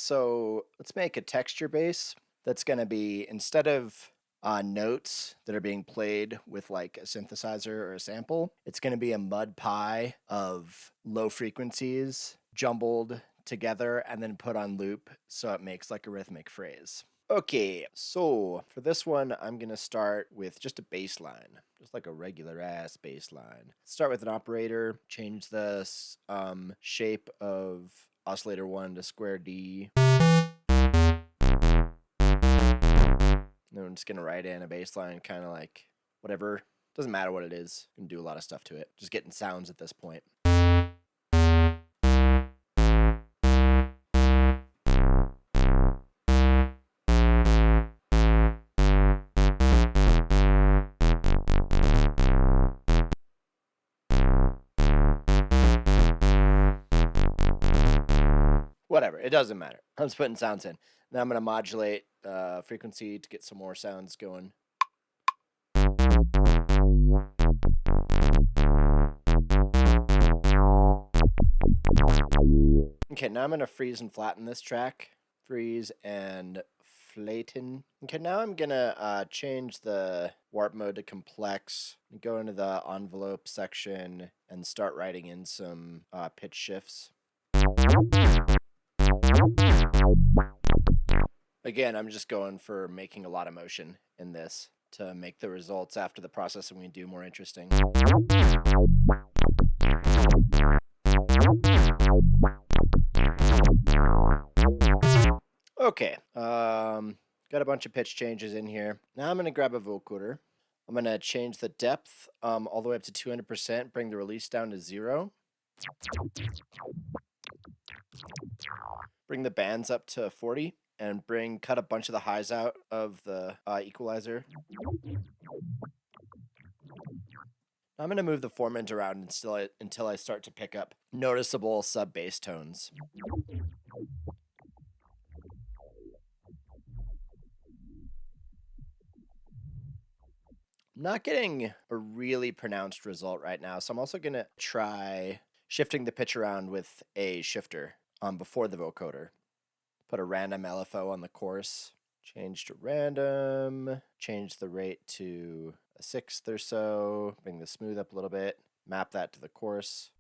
so let's make a texture base that's going to be, instead of notes that are being played with like a synthesizer or a sample, it's going to be a mud pie of low frequencies jumbled together and then put on loop so it makes like a rhythmic phrase. Okay, so for this one, I'm going to start with just a bass line, just like a regular ass bass line. Start with an operator, change the shape of oscillator 1 to square D. Then I'm just going to write in a bass line, kind of like whatever. Doesn't matter what it is. You can do a lot of stuff to it. Just getting sounds at this point. Whatever, it doesn't matter. I'm just putting sounds in. Now I'm going to modulate frequency to get some more sounds going. Okay, now I'm going to freeze and flatten this track. Freeze and flatten. Okay, now I'm going to change the warp mode to complex, go into the envelope section, and start writing in some pitch shifts. Again, I'm just going for making a lot of motion in this to make the results after the processing we do more interesting. Okay, got a bunch of pitch changes in here. Now I'm going to grab a vocoder. I'm going to change the depth all the way up to 200%, bring the release down to 0. Bring the bands up to 40 and cut a bunch of the highs out of the equalizer. I'm going to move the formant around until I start to pick up noticeable sub-bass tones. I'm not getting a really pronounced result right now, so I'm also going to try shifting the pitch around with a shifter before the vocoder. Put a random LFO on the chorus, change to random, change the rate to a 1/6 or so, bring the smooth up a little bit, map that to the chorus.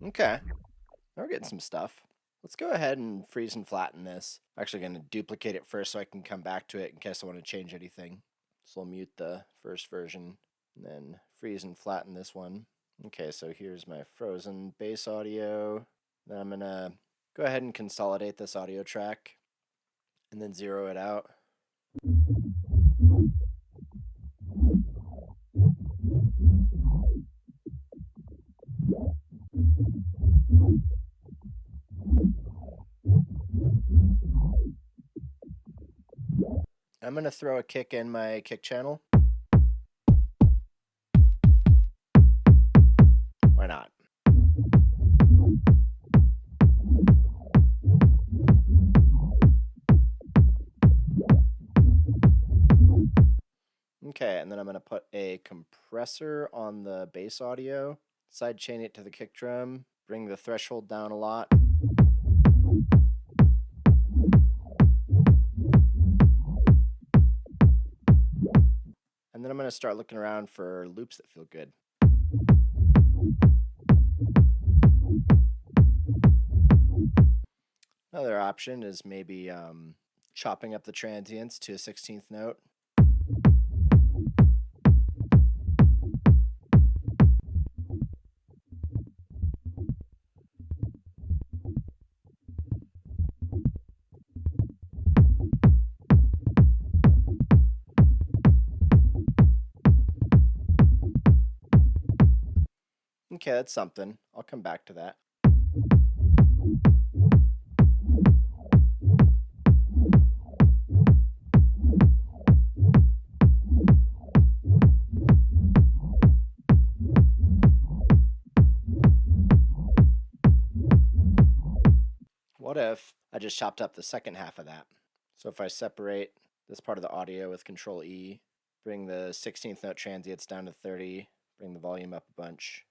Okay, now we're getting some stuff. Let's go ahead and freeze and flatten this. I'm actually going to duplicate it first so I can come back to it in case I want to change anything. So I'll mute the first version and then freeze and flatten this one. Okay, so here's my frozen bass audio. Then I'm going to go ahead and consolidate this audio track and then zero it out. I'm going to throw a kick in my kick channel. Why not? Okay, and then I'm going to put a compressor on the bass audio, sidechain it to the kick drum, bring the threshold down a lot. And then I'm going to start looking around for loops that feel good. Another option is maybe chopping up the transients to a 16th note. Okay, that's something. I'll come back to that. what if I just chopped up the second half of that? So if I separate this part of the audio with Control E, bring the 16th note transients down to 30, bring the volume up a bunch.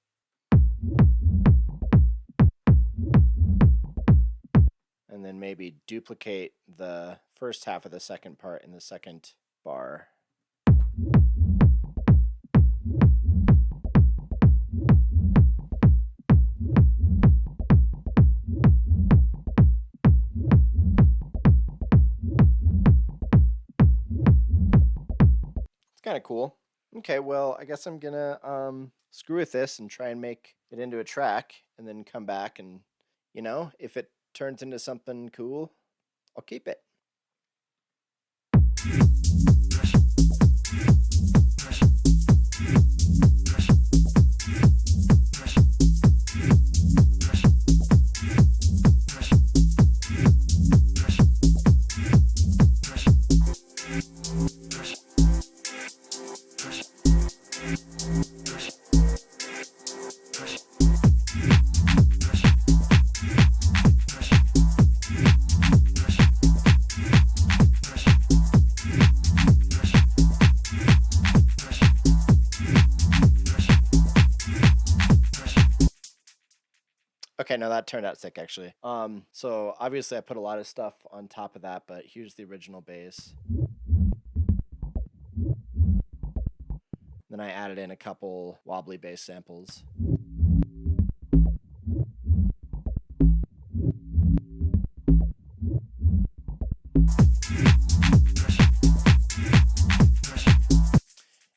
And then maybe duplicate the first half of the second part in the second bar. It's kind of cool. Okay, well, I guess I'm gonna screw with this and try and make it into a track and then come back and, you know, if it turns into something cool, I'll keep it. Okay, no, that turned out sick actually. So obviously I put a lot of stuff on top of that, but here's the original bass. Then I added in a couple wobbly bass samples.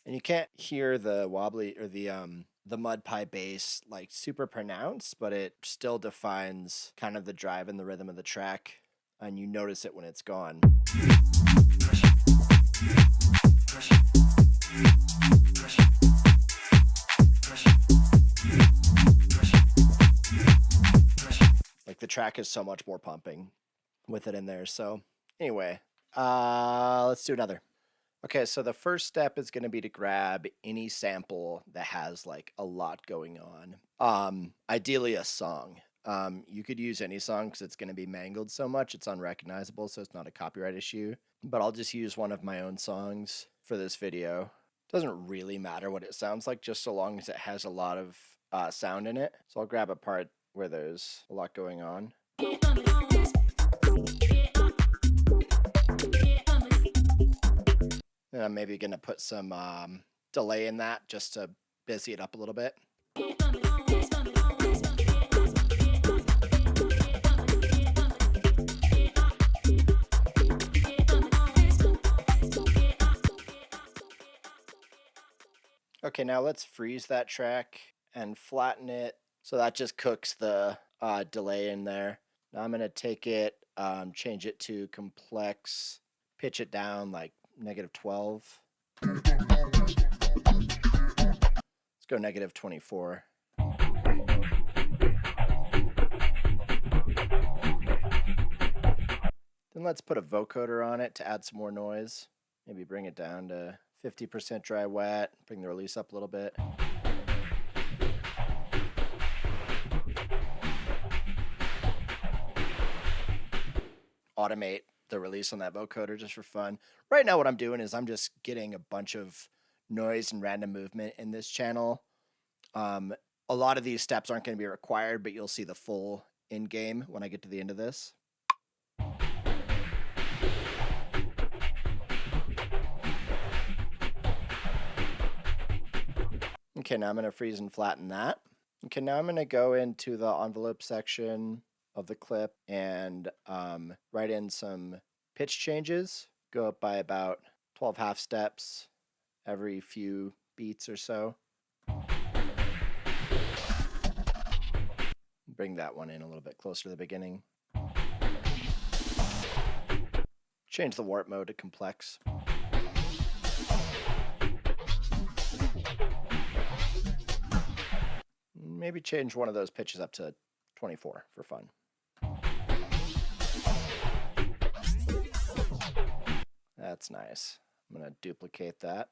And you can't hear the wobbly or the mud pie bass like super pronounced, but it still defines kind of the drive and the rhythm of the track, and you notice it when it's gone. Like the track is so much more pumping with it in there. So anyway, let's do another. Okay, so the first step is going to be to grab any sample that has like a lot going on. Ideally a song. You could use any song because it's going to be mangled so much it's unrecognizable, so it's not a copyright issue. But I'll just use one of my own songs for this video. Doesn't really matter what it sounds like, just so long as it has a lot of sound in it. So I'll grab a part where there's a lot going on. And I'm maybe going to put some delay in that just to busy it up a little bit. Okay, now let's freeze that track and flatten it so that just cooks the delay in there. Now I'm going to take it, change it to complex, pitch it down like -12. Let's go -24. Then let's put a vocoder on it to add some more noise. Maybe bring it down to 50% dry wet, bring the release up a little bit. Automate the release on that vocoder just for fun. Right now what I'm doing is I'm just getting a bunch of noise and random movement in this channel. A lot of these steps aren't going to be required, but you'll see the full in game when I get to the end of this. Okay, now I'm going to freeze and flatten that. Okay, now I'm going to go into the envelope section of the clip and write in some pitch changes. Go up by about 12 half steps every few beats or so. Bring that one in a little bit closer to the beginning. Change the warp mode to complex. Maybe change one of those pitches up to 24 for fun. That's nice. I'm going to duplicate that.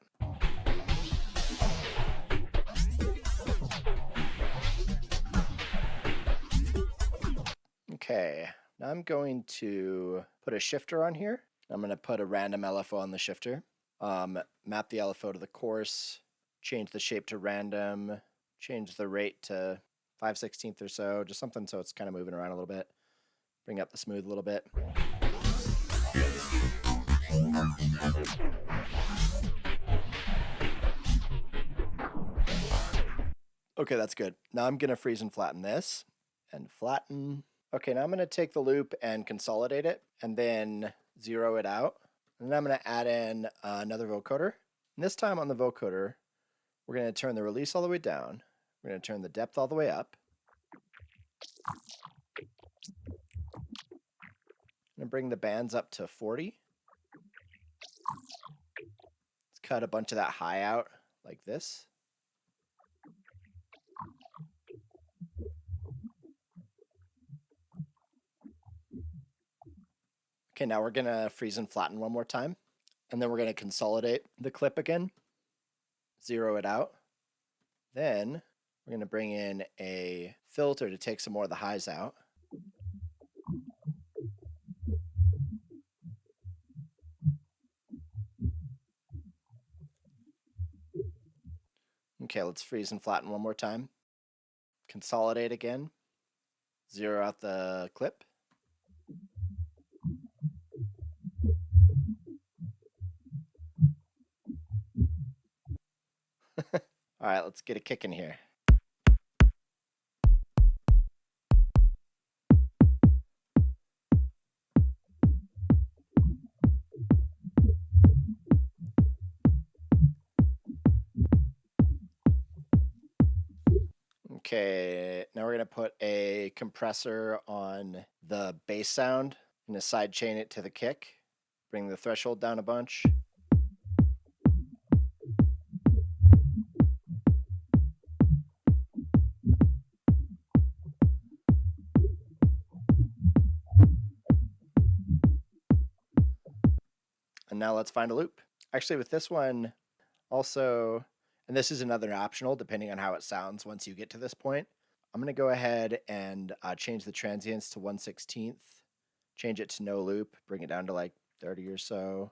Okay, Now I'm going to put a shifter on here. I'm going to put a random LFO on the shifter. Map the LFO to the course, change the shape to random, change the rate to 5/16 or so, just something so it's kind of moving around a little bit. Bring up the smooth a little bit. Okay, that's good. Now I'm going to freeze and flatten this and flatten. Okay, now I'm going to take the loop and consolidate it and then zero it out. And then I'm going to add in another vocoder. And this time on the vocoder, we're going to turn the release all the way down. We're going to turn the depth all the way up. I'm going to bring the bands up to 40. Let's cut a bunch of that high out like this. Okay, now we're going to freeze and flatten one more time. And then we're going to consolidate the clip again. Zero it out. Then we're going to bring in a filter to take some more of the highs out. Okay, let's freeze and flatten one more time. Consolidate again. Zero out the clip. All right, let's get a kick in here. Okay, now we're going to put a compressor on the bass sound. I'm going to side chain it to the kick. Bring the threshold down a bunch. And now let's find a loop. Actually, with this one, also, and this is another optional depending on how it sounds once you get to this point, I'm going to go ahead and change the transients to 1/16, change it to no loop, bring it down to like 30 or so.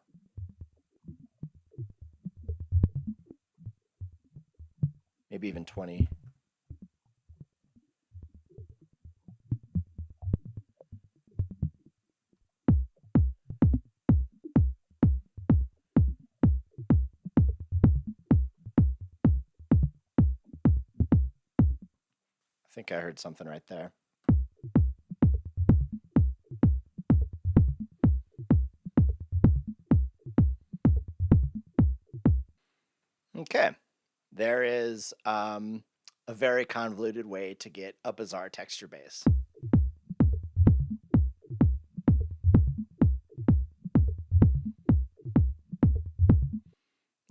Maybe even 20. I think I heard something right there. Okay, there is a very convoluted way to get a bizarre texture bass.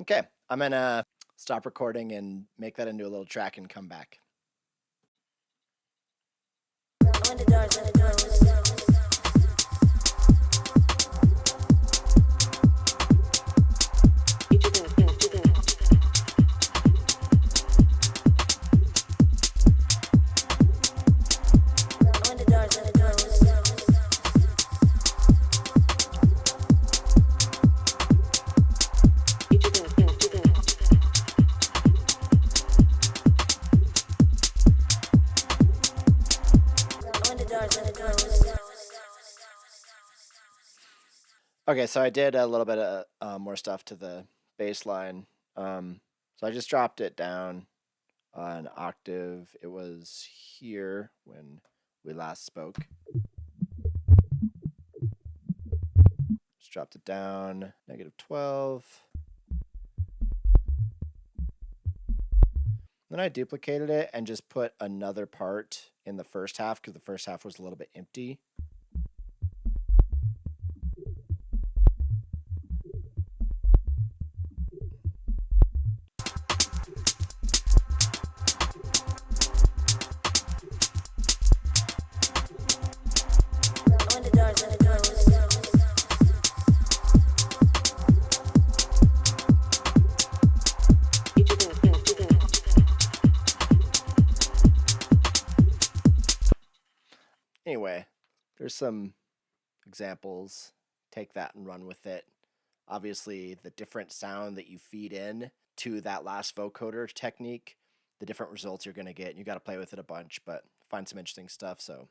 Okay, I'm gonna stop recording and make that into a little track and come back. On the doors, on the doors. Okay, so I did a little bit of more stuff to the bass line. So I just dropped it down an octave. It was here when we last spoke. Just dropped it down, -12. Then I duplicated it and just put another part in the first half because the first half was a little bit empty. Anyway, there's some examples. Take that and run with it. Obviously, the different sound that you feed in to that last vocoder technique, the different results you're going to get. You got to play with it a bunch, but find some interesting stuff. So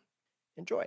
enjoy.